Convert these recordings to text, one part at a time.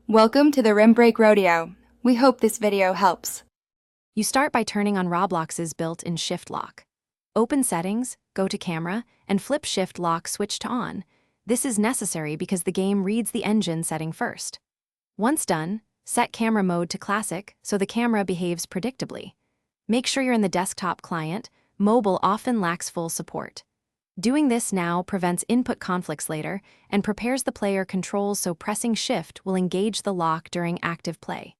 Welcome to the Rim Break Rodeo. We hope this video helps. You start by turning on Roblox's built-in Shift Lock. Open Settings, go to Camera, and flip Shift Lock switch to On. This is necessary because the game reads the engine setting first. Once done, set camera mode to Classic so the camera behaves predictably. Make sure you're in the desktop client. Mobile often lacks full support. Doing this now prevents input conflicts later and prepares the player controls so pressing Shift will engage the lock during active play.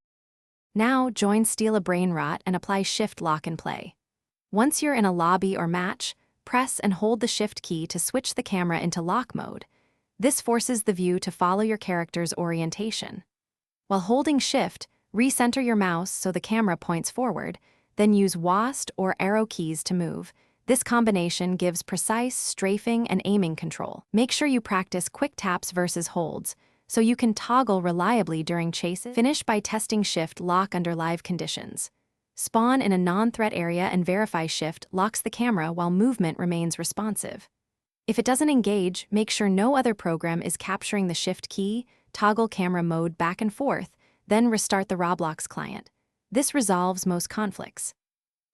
Now join Steal A Brainrot and apply Shift Lock and play. Once you're in a lobby or match, press and hold the Shift key to switch the camera into lock mode. This forces the view to follow your character's orientation. While holding Shift, recenter your mouse so the camera points forward, then use WASD or arrow keys to move. This combination gives precise strafing and aiming control. Make sure you practice quick taps versus holds, so you can toggle reliably during chases. Finish by testing Shift Lock under live conditions. Spawn in a non-threat area and verify Shift locks the camera while movement remains responsive. If it doesn't engage, make sure no other program is capturing the Shift key, toggle camera mode back and forth, then restart the Roblox client. This resolves most conflicts.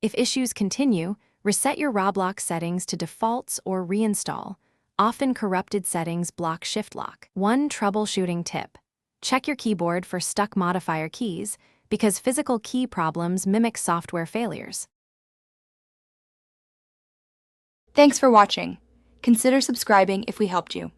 If issues continue, reset your Roblox settings to defaults or reinstall. Often corrupted settings block Shift Lock. One troubleshooting tip: check your keyboard for stuck modifier keys because physical key problems mimic software failures. Thanks for watching. Consider subscribing if we helped you.